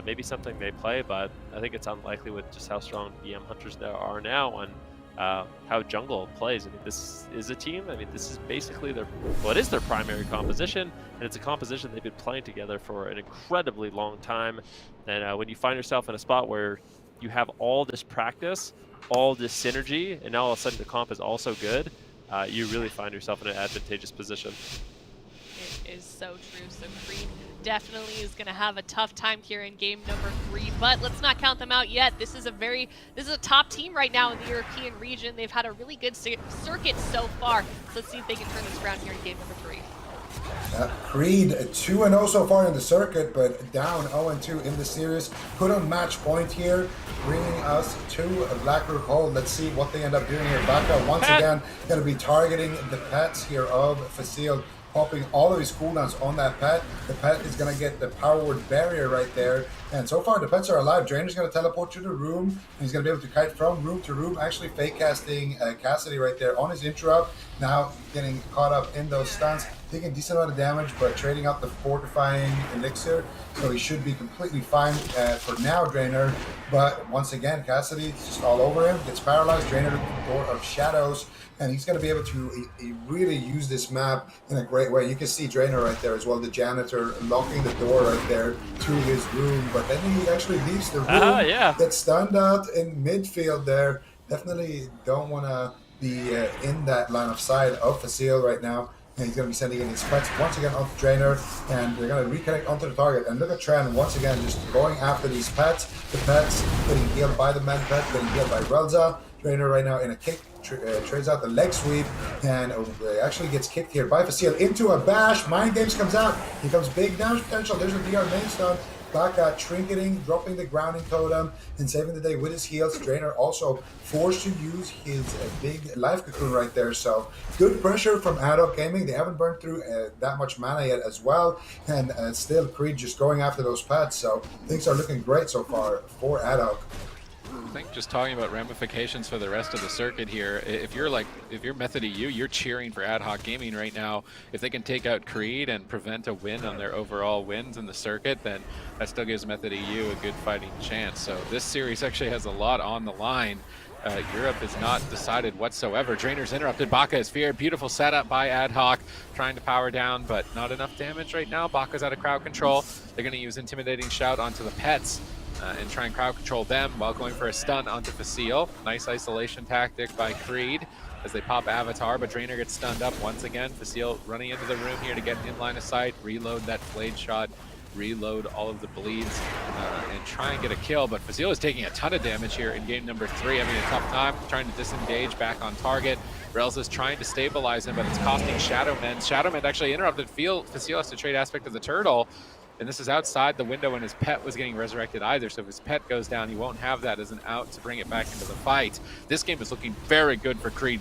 Maybe something they play, but I think it's unlikely with just how strong BM Hunters there are now and how jungle plays. I mean, this is a team. I mean, this is basically it is their primary composition, and it's a composition they've been playing together for an incredibly long time. And when you find yourself in a spot where you have all this practice, all this synergy, and now all of a sudden the comp is also good, you really find yourself in an advantageous position. It is so true. So Creed definitely is going to have a tough time here in game number 3, but let's not count them out yet. This is a top team right now in the European region. They've had a really good circuit so far. So let's see if they can turn this around here in game number 3. Creed 2-0 so far in the circuit, but down 0-2 in the series. Put on match point here, bringing us to a Black Rook hold. Let's see what they end up doing here. Bakka once again going to be targeting the pets here of Facile, popping all of his cooldowns on that pet. The pet is going to get the power word barrier right there. And so far, the pets are alive. Drainer's going to teleport to the room. And he's going to be able to kite from room to room, actually fake casting Cassidy right there on his interrupt. Now getting caught up in those stuns. taking a decent amount of damage, but trading out the fortifying elixir, so he should be completely fine for now, Drainer. But once again, Cassidy is just all over him, gets paralyzed. Drainer to the Door of Shadows, and he's going to be able to really use this map in a great way. You can see Drainer right there as well, the janitor locking the door right there to his room, but then he actually leaves the room, gets stunned out in midfield there. Definitely don't want to be in that line of sight of Facile right now. And he's going to be sending in his pets once again onto Drainer, and they're going to reconnect onto the target. And look at Tren once again just going after these pets. The pets getting healed by the man pet, getting healed by Relzah. Drainer right now in a kick, trades out the leg sweep, and actually gets kicked here by Facile into a bash. Mind Games comes out. Here comes big damage potential. There's a DR main stun. Bakka trinketing, dropping the grounding totem, and saving the day with his heals. Drainer also forced to use his big life cocoon right there. So good pressure from Ad Hoc Gaming. They haven't burned through that much mana yet as well. And still Creed just going after those pets. So things are looking great so far for Ad Hoc. I think just talking about ramifications for the rest of the circuit here, if you're Method EU, you're cheering for Ad Hoc Gaming right now. If they can take out Creed and prevent a win on their overall wins in the circuit, then that still gives Method EU a good fighting chance. So this series actually has a lot on the line. Europe is not decided whatsoever. Drainer's interrupted. Bakka is feared. Beautiful setup by Ad Hoc, trying to power down, but not enough damage right now. Bakka's out of crowd control. They're going to use Intimidating Shout onto the pets. And try and crowd control them while going for a stun onto Facile. Nice isolation tactic by Creed as they pop Avatar, but Drainer gets stunned up once again. Facile running into the room here to get in line of sight, reload that blade shot, reload all of the bleeds, and try and get a kill. But Facile is taking a ton of damage here in game number 3, having a tough time, trying to disengage back on target. Relzah is trying to stabilize him, but it's costing Shadowmen. Shadowmen actually interrupted. Facile has to trade aspect of the turtle. And this is outside the window when his pet was getting resurrected either. So if his pet goes down, he won't have that as an out to bring it back into the fight. This game is looking very good for Creed.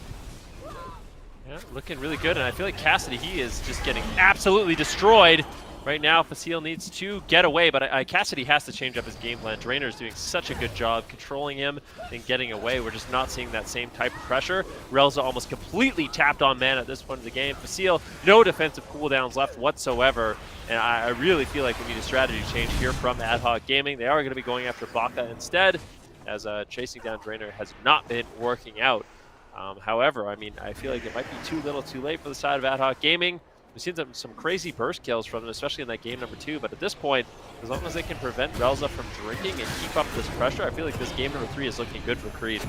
Yeah, looking really good. And I feel like Cassidy, he is just getting absolutely destroyed. Right now, Facile needs to get away, but Cassidy has to change up his game plan. Drainer is doing such a good job controlling him and getting away. We're just not seeing that same type of pressure. Relzah almost completely tapped on mana at this point of the game. Facile, no defensive cooldowns left whatsoever. And I really feel like we need a strategy change here from Ad Hoc Gaming. They are going to be going after Bakka instead, as chasing down Drainer has not been working out. However, I mean, I feel like it might be too little too late for the side of Ad Hoc Gaming. We've seen some crazy burst kills from them, especially in that game number 2. But at this point, as long as they can prevent Relzah from drinking and keep up this pressure, I feel like this game number 3 is looking good for Creed.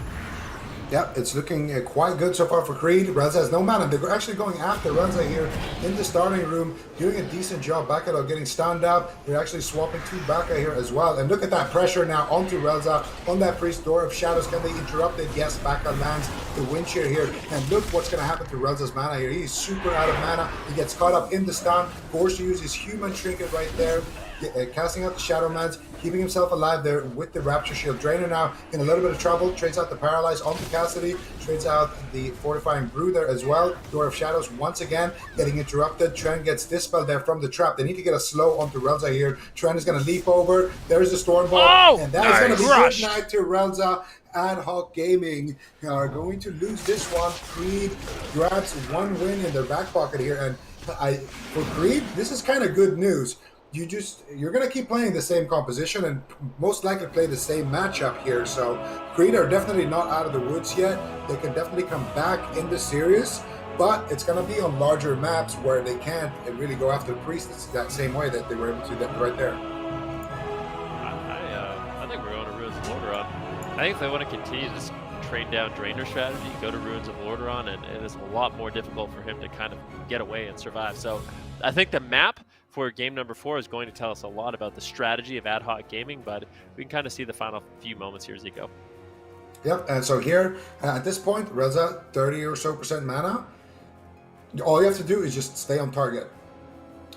Yeah, it's looking quite good so far for Creed. Relzah has no mana. They're actually going after Relzah here in the starting room, doing a decent job. Bakka though getting stunned up. They're actually swapping to Bakka here as well. And look at that pressure now onto Relzah on that priest. Door of Shadows. Can they interrupt it? Yes, Bakka lands the wind shear here. And look what's going to happen to Relzah's mana here. He's super out of mana. He gets caught up in the stun. Forced to use his human trinket right there. Casting out the Shadowlands, keeping himself alive there with the Rapture Shield. Drainer now in a little bit of trouble, trades out the Paralyze onto Cassidy, trades out the Fortifying Brew there as well. Door of Shadows once again getting interrupted. Tren gets Dispel there from the trap. They need to get a slow onto Relzah here. Tren is going to leap over. There's the Stormbolt, and that is going to be good night to Relzah. Ad Hoc Gaming are going to lose this one. Creed grabs one win in their back pocket here, and for Creed, this is kind of good news. You're going to keep playing the same composition and most likely play the same matchup here. So Creed are definitely not out of the woods yet. They can definitely come back in the series, but it's going to be on larger maps where they can't really go after the priests that same way that they were able to right there. I think we're going to Ruins of Lordaeron. I think if they want to continue this trade down Drainer strategy, go to Ruins of Lordaeron, and it is a lot more difficult for him to kind of get away and survive. So I think the map for game number 4 is going to tell us a lot about the strategy of Ad Hoc Gaming, but we can kind of see the final few moments here as you go. Yep, and so here, at this point, Relzah, 30 or so % mana. All you have to do is just stay on target.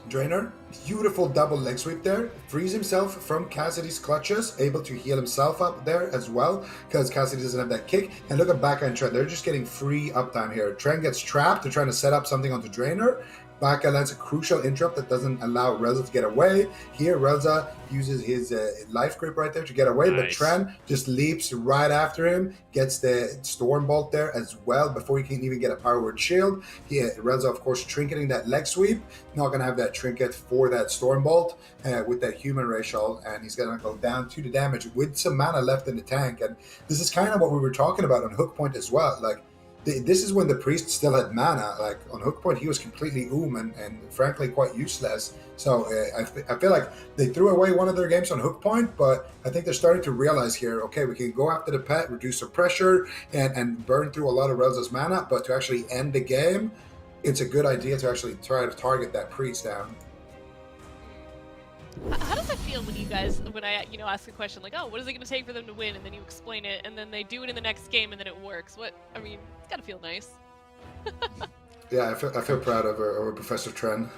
Drainer, beautiful double leg sweep there, frees himself from Cassidy's clutches, able to heal himself up there as well, because Cassidy doesn't have that kick. And look at Bakka and Tren, they're just getting free uptime here. Tren gets trapped, they're trying to set up something onto Drainer. Bakka lands a crucial interrupt that doesn't allow Relzah to get away. Here, Relzah uses his life grip right there to get away, but Nice. Tren just leaps right after him, gets the Storm Bolt there as well before he can even get a Power Word Shield. Relzah, of course, trinketing that leg sweep. Not going to have that trinket for that Storm Bolt with that human racial, and he's going to go down to the damage with some mana left in the tank. And this is kind of what we were talking about on Hook Point as well. Like, this is when the priest still had mana. Like on Hook Point, he was completely and frankly quite useless. So I feel like they threw away one of their games on Hook Point, but I think they're starting to realize here, okay, we can go after the pet, reduce the pressure, and burn through a lot of Relzah's mana, but to actually end the game, it's a good idea to actually try to target that priest down. How does it feel when I ask a question like, oh, what is it going to take for them to win, and then you explain it, and then they do it in the next game, and then it works? It's got to feel nice. Yeah, I feel proud of our Professor Tren.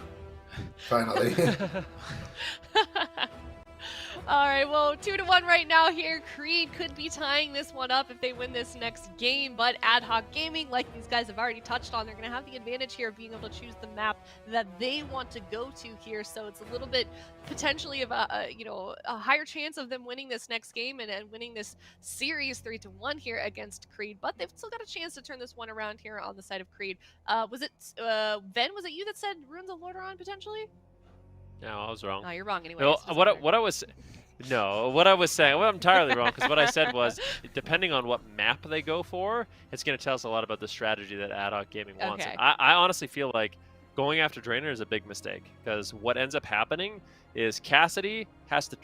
Finally. All right, well, 2-1 right now here. Creed could be tying this one up if they win this next game, but Ad Hoc Gaming, like these guys have already touched on, they're going to have the advantage here of being able to choose the map that they want to go to here, so it's a little bit potentially of a higher chance of them winning this next game and winning this series 3-1 here against Creed, but they've still got a chance to turn this one around here on the side of Creed. Was it Ben? Was it you that said Runes of Lordaeron potentially? No, I was wrong. No, you're wrong anyway. No, what I was saying, well, I'm entirely wrong, because what I said was, depending on what map they go for, it's going to tell us a lot about the strategy that Ad Hoc Gaming wants. Okay. I honestly feel like going after Drainer is a big mistake, because what ends up happening is Cassidy has to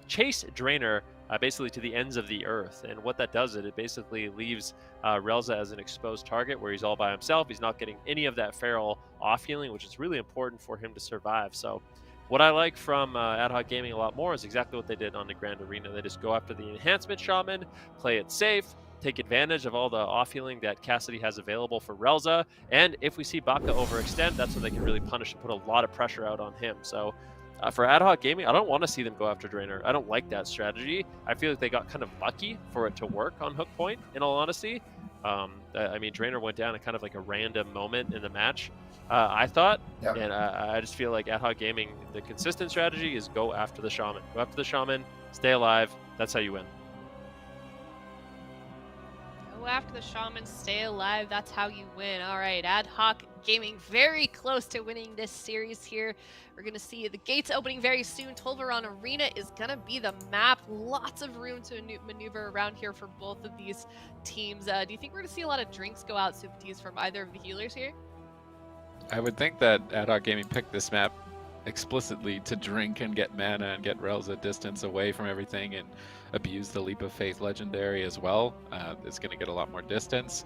chase Drainer basically to the ends of the earth, and what that does is it basically leaves Relzah as an exposed target where he's all by himself. He's not getting any of that feral off healing, which is really important for him to survive. So what I like from Ad Hoc Gaming a lot more is exactly what they did on Nagrand Arena. They just go after the enhancement shaman, play it safe, take advantage of all the off healing that Cassidy has available for Relzah, and if we see Bakka overextend, that's when they can really punish and put a lot of pressure out on him. So for Ad Hoc Gaming, I don't want to see them go after Drainer. I don't like that strategy. I feel like they got kind of lucky for it to work on Hook Point, in all honesty. I mean, Drainer went down at kind of like a random moment in the match, I thought. Yep. And I just feel like Ad Hoc Gaming, the consistent strategy is go after the shaman. Go after the shaman, stay alive. That's how you win. Go after the shaman, stay alive. That's how you win. All right, Ad Hoc Gaming very close to winning this series here. We're going to see the gates opening very soon. Nagrand Arena is going to be the map. Lots of room to maneuver around here for both of these teams. Do you think we're going to see a lot of drinks go out, Subtis, from either of the healers here? I would think that Ad Hoc Gaming picked this map explicitly to drink and get mana and get Relzah distance away from everything and abuse the Leap of Faith legendary as well. It's going to get a lot more distance.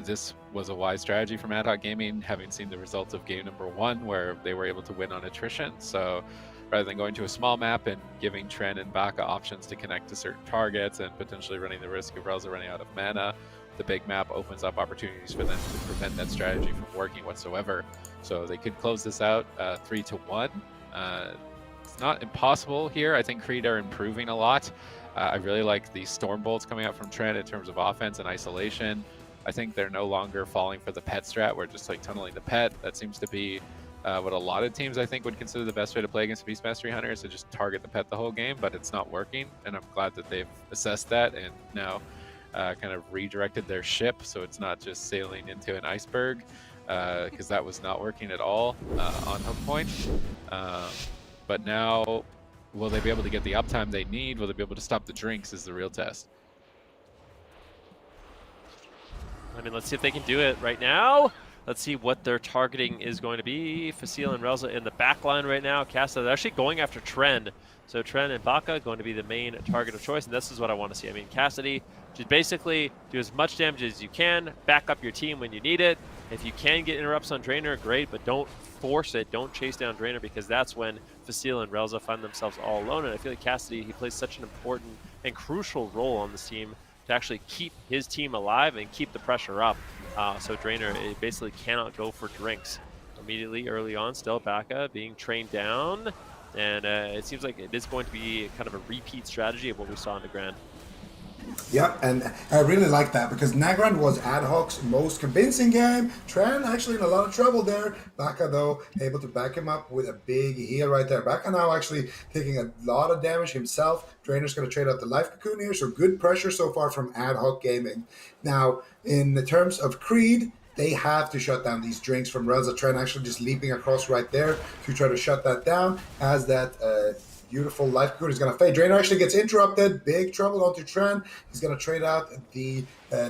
This was a wise strategy from Ad Hoc Gaming, having seen the results of game number 1 where they were able to win on attrition. So rather than going to a small map and giving Tren and Bakka options to connect to certain targets and potentially running the risk of Relzah running out of mana, the big map opens up opportunities for them to prevent that strategy from working whatsoever. So they could close this out 3-1. It's not impossible here. I think Creed are improving a lot. I really like the Storm Bolts coming out from Tren in terms of offense and isolation. I think they're no longer falling for the pet strat, where just like tunneling the pet. That seems to be what a lot of teams I think would consider the best way to play against a Beast Mastery Hunter, is to just target the pet the whole game, but it's not working. And I'm glad that they've assessed that and now kind of redirected their ship so it's not just sailing into an iceberg, because that was not working at all on Hook Point. But now, will they be able to get the uptime they need? Will they be able to stop the drinks is the real test. I mean, let's see if they can do it right now. Let's see what their targeting is going to be. Facile and Relzah in the back line right now. Cassidy, they're actually going after Tren. So Tren and Bakka going to be the main target of choice, and this is what I want to see. I mean, Cassidy, just basically do as much damage as you can, back up your team when you need it. If you can get interrupts on Drainer, great, but don't force it. Don't chase down Drainer, because that's when Facile and Relzah find themselves all alone. And I feel like Cassidy, he plays such an important and crucial role on this team to actually keep his team alive and keep the pressure up. So Drainer basically cannot go for drinks. Immediately early on, still Bakka being trained down. And it seems like it is going to be kind of a repeat strategy of what we saw in Nagrand. Yep, and I really like that because Nagrand was Ad Hoc's most convincing game. Tren actually in a lot of trouble there. Bakka, though, able to back him up with a big heal right there. Bakka now actually taking a lot of damage himself. Drainer's going to trade out the Life Cocoon here, so good pressure so far from Ad Hoc Gaming. Now, in the terms of Creed, they have to shut down these drinks from Relzah. Tren actually just leaping across right there to try to shut that down as that beautiful Life Cocoon is going to fade. Drainer actually gets interrupted. Big trouble onto Tren. He's going to trade out the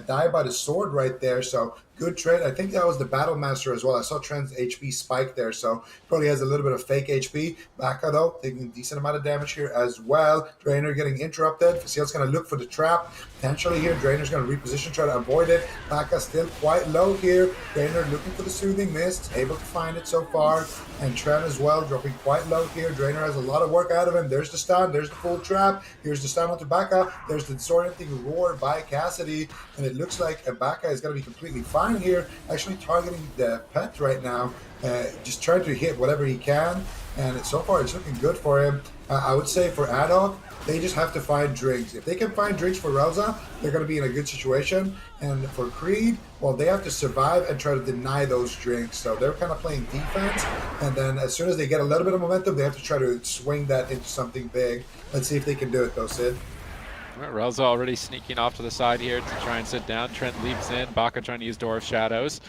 die by the sword right there. So good trade. I think that was the Battle Master as well. I saw Tren's HP spike there. So probably has a little bit of fake HP. Bakka, though, taking a decent amount of damage here as well. Drainer getting interrupted. Facile's going to look for the trap. Potentially here, Drainer's going to reposition, try to avoid it. Bakka still quite low here. Drainer looking for the Soothing Mist. Able to find it so far. And Tren as well, dropping quite low here. Drainer has a lot of work out of him. There's the stun. There's the full trap. Here's the stun onto Bakka. There's the disorienting roar by Cassidy. And it looks like Bakka is going to be completely fine here. Actually targeting the pet right now. Just trying to hit whatever he can. And so far, it's looking good for him. I would say for Ad Hoc, they just have to find drinks. If they can find drinks for Relzah, they're going to be in a good situation. And for Creed, well, they have to survive and try to deny those drinks. So they're kind of playing defense. And then as soon as they get a little bit of momentum, they have to try to swing that into something big. Let's see if they can do it, though, Sid. Relzah already sneaking off to the side here to try and sit down. Trent leaps in. Bakka trying to use Door of Shadows.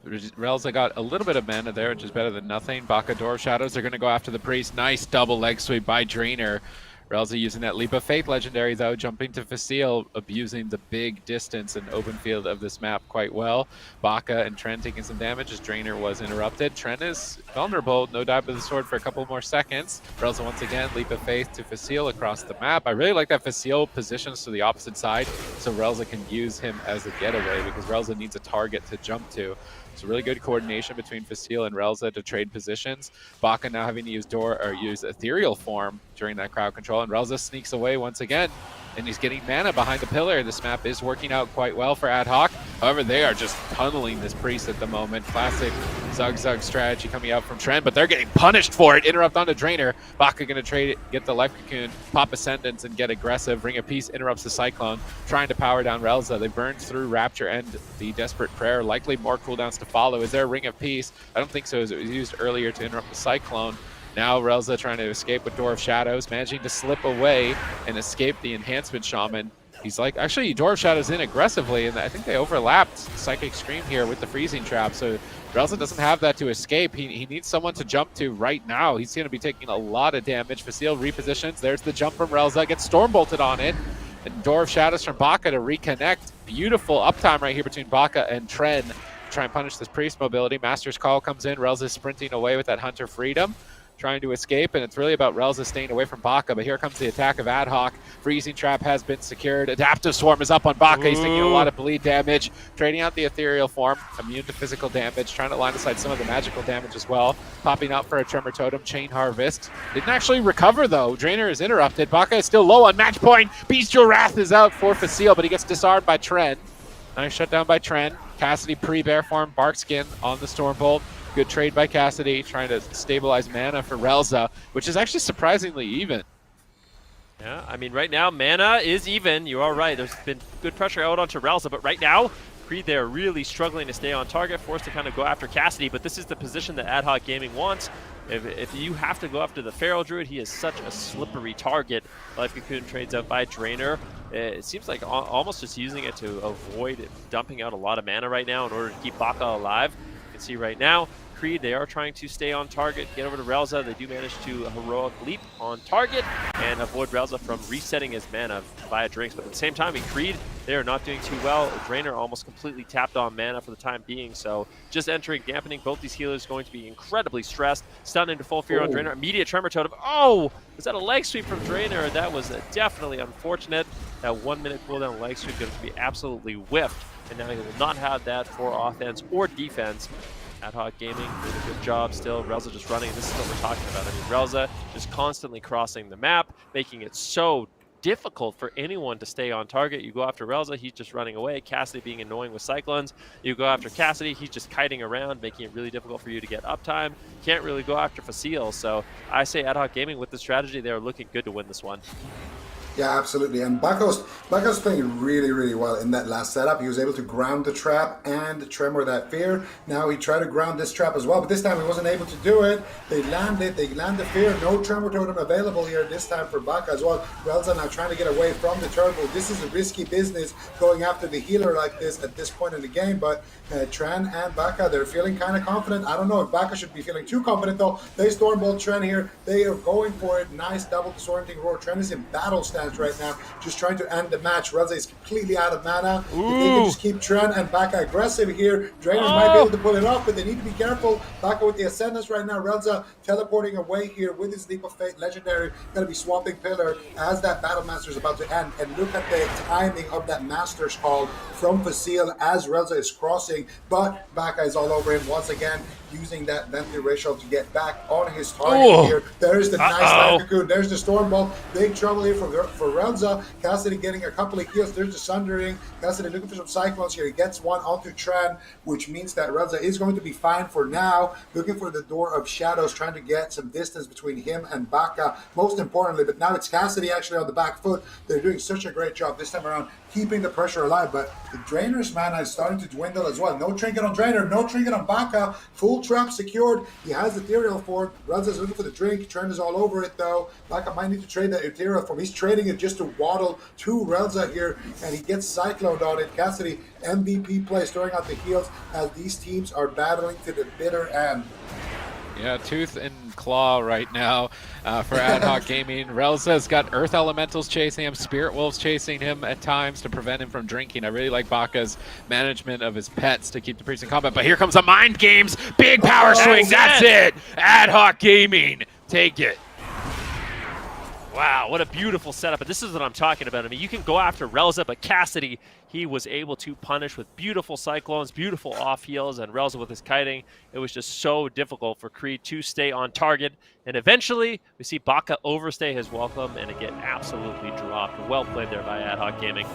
Relzah got a little bit of mana there, which is better than nothing. Bakka, Door of Shadows, they're going to go after the Priest. Nice double leg sweep by Drainer. Relzah using that Leap of Faith legendary, though, jumping to Facile, abusing the big distance and open field of this map quite well. Bakka and Tren taking some damage as Drainer was interrupted. Tren is vulnerable, no doubt, with the sword for a couple more seconds. Relzah once again, Leap of Faith to Facile across the map. I really like that Facile positions to the opposite side so Relzah can use him as a getaway because Relzah needs a target to jump to. So really good coordination between Facile and Relzah to trade positions. Bakka now having to use Ethereal form during that crowd control, and Relzah sneaks away once again, and he's getting mana behind the pillar. This map is working out quite well for Ad Hoc. However, they are just tunneling this Priest at the moment. Classic Zug strategy coming out from Tren, but they're getting punished for it. Interrupt onto Drainer. Bakka gonna trade it, get the Life Cocoon, pop Ascendance, and get aggressive. Ring of Peace interrupts the Cyclone, trying to power down Relzah. They burned through Rapture and the Desperate Prayer. Likely more cooldowns to follow. Is there a Ring of Peace? I don't think so, as it was used earlier to interrupt the Cyclone. Now Relzah trying to escape with Door of Shadows, managing to slip away and escape the Enhancement Shaman. He's like, actually, Door of Shadows in aggressively, and I think they overlapped Psychic Scream here with the Freezing Trap, so Relzah doesn't have that to escape. He needs someone to jump to right now. He's going to be taking a lot of damage. Facile repositions. There's the jump from Relzah, gets Storm Bolted on it, and Door of Shadows from Bakka to reconnect. Beautiful uptime right here between Bakka and Tren to try and punish this Priest mobility. Master's Call comes in. Relzah sprinting away with that Hunter Freedom, trying to escape, and it's really about Relzah staying away from Bakka, but here comes the attack of Ad Hoc. Freezing Trap has been secured. Adaptive Swarm is up on Bakka. He's taking a lot of bleed damage, trading out the Ethereal form, immune to physical damage, trying to line aside some of the magical damage as well. Popping out for a Tremor Totem, Chain Harvest. Didn't actually recover, though. Drainer is interrupted. Bakka is still low on match point. Bestial Wrath is out for Facile, but he gets disarmed by Tren. Nice shutdown by Tren. Cassidy pre-bear form, Barkskin on the Stormbolt. Good trade by Cassidy, trying to stabilize mana for Relzah, which is actually surprisingly even. Yeah, I mean, right now, mana is even. You are right. There's been good pressure out onto Relzah, but right now, Creed there really struggling to stay on target, forced to kind of go after Cassidy, but this is the position that Ad Hoc Gaming wants. If you have to go after the Feral Druid, he is such a slippery target. Life Cocoon trades out by Drainer. It seems like almost just using it to avoid dumping out a lot of mana right now in order to keep Bakka alive. You can see right now, Creed, they are trying to stay on target, get over to Relzah. They do manage to heroic leap on target and avoid Relzah from resetting his mana via drinks. But at the same time, in Creed, they are not doing too well. Drainer almost completely tapped on mana for the time being. So just entering, dampening both these healers, going to be incredibly stressed. Stun into full fear on Drainer. Immediate Tremor Totem. Oh! Was that a leg sweep from Drainer? That was definitely unfortunate. That 1 minute cooldown leg sweep going to be absolutely whiffed. And now he will not have that for offense or defense. Ad Hoc Gaming doing a good job still. Relzah just running. This is what we're talking about. I mean, Relzah just constantly crossing the map, making it so difficult for anyone to stay on target. You go after Relzah, he's just running away. Cassidy being annoying with Cyclones. You go after Cassidy, he's just kiting around, making it really difficult for you to get uptime. Can't really go after Facile. So I say Ad Hoc Gaming with the strategy, they're looking good to win this one. Yeah, absolutely. And Bakka's playing really, really well in that last setup. He was able to ground the trap and tremor that fear. Now he tried to ground this trap as well, but this time he wasn't able to do it. They land the fear. No tremor totem available here this time for Bakka as well. Relzah now trying to get away from the turbo. This is a risky business going after the healer like this at this point in the game, but Tren and Bakka, they're feeling kind of confident. I don't know if Bakka should be feeling too confident though. They Stormbolt Tren here. They are going for it. Nice double disorienting roar. Tren is in battle stance right now, just trying to end the match. Relzah is completely out of mana. If they can just keep Tren and Bakka aggressive here, Draenors might be able to pull it off, but they need to be careful. Bakka with the Ascendance right now. Relzah teleporting away here with his Leap of Fate legendary. Going to be swapping Pillar as that Battle Master is about to end. And look at the timing of that Master's Call from Facile as Relzah is crossing, but Bakka is all over him once again, using that Bentley Ratio to get back on his target here. There's the nice Life Cocoon. There's the Stormbolt. Big trouble here for Relzah. Cassidy getting a couple of heals. There's the Sundering. Cassidy looking for some Cyclones here. He gets one onto Tren, which means that Relzah is going to be fine for now. Looking for the Door of Shadows, trying to get some distance between him and Bakka, most importantly. But now it's Cassidy actually on the back foot. They're doing such a great job this time around, keeping the pressure alive. But the Drainer's mana is starting to dwindle as well. No Trinket on Drainer, no Trinket on Bakka. Full trap secured. He has Ethereal form. Relzah's looking for the drink. Tren is all over it though. Bakka might need to trade that Ethereal form. He's trading it just to waddle to Relzah here, and he gets Cycloned on it. Cassidy, MVP play, throwing out the heals as these teams are battling to the bitter end. Yeah, tooth and claw right now for Ad Hoc Gaming. Relzah's got Earth Elementals chasing him, Spirit Wolves chasing him at times to prevent him from drinking. I really like Bakka's management of his pets to keep the priest in combat. But here comes the Mind Games. Big power swing. That's it. Ad Hoc Gaming. Take it. Wow, what a beautiful setup. But this is what I'm talking about. I mean, you can go after Relzah, but Cassidy, he was able to punish with beautiful Cyclones, beautiful off heals, and Relzah with his kiting. It was just so difficult for Creed to stay on target. And eventually, we see Bakka overstay his welcome and get absolutely dropped. Well played there by Ad Hoc Gaming.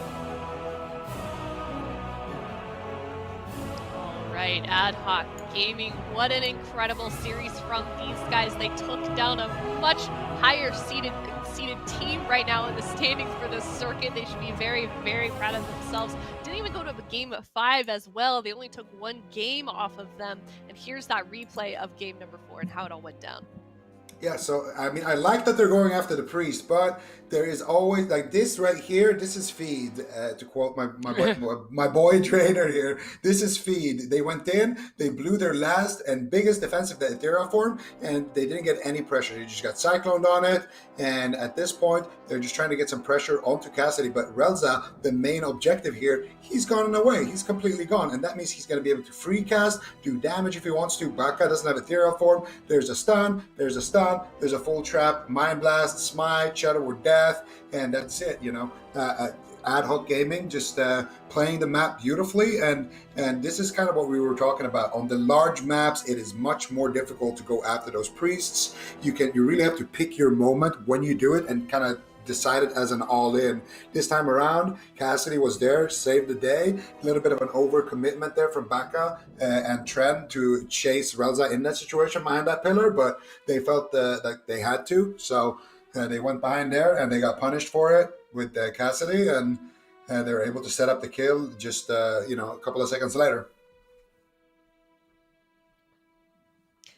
Right, Ad Hoc Gaming. What an incredible series from these guys. They took down a much higher seeded team right now in the standings for this circuit. They should be very, very proud of themselves. Didn't even go to a game 5 as well. They only took one game off of them. And here's that replay of game number 4 and how it all went down. Yeah, so I mean, I like that they're going after the priest, but there is always like this right here. This is feed, to quote my boy Trainer here. This is feed. They went in, they blew their last and biggest defensive, the Ethereal form, and they didn't get any pressure. They just got cycloned on it, and at this point, they're just trying to get some pressure onto Cassidy. But Relzah, the main objective here, he's gone away. He's completely gone, and that means he's going to be able to free cast, do damage if he wants to. Bakka doesn't have Ethereal form. There's a stun. There's a stun. There's a full trap, Mind Blast, Smite, Shadow or Death, and that's it, you know. Ad Hoc Gaming just playing the map beautifully, and this is kind of what we were talking about. On the large maps, it is much more difficult to go after those priests. You really have to pick your moment when you do it and kind of decide it as an all-in. This time around, Cassidy was there, saved the day. A little bit of an overcommitment there from Bakka and Tren to chase Relzah in that situation behind that pillar, but they felt like they had to, so they went behind there and they got punished for it with Cassidy, and they were able to set up the kill just a couple of seconds later.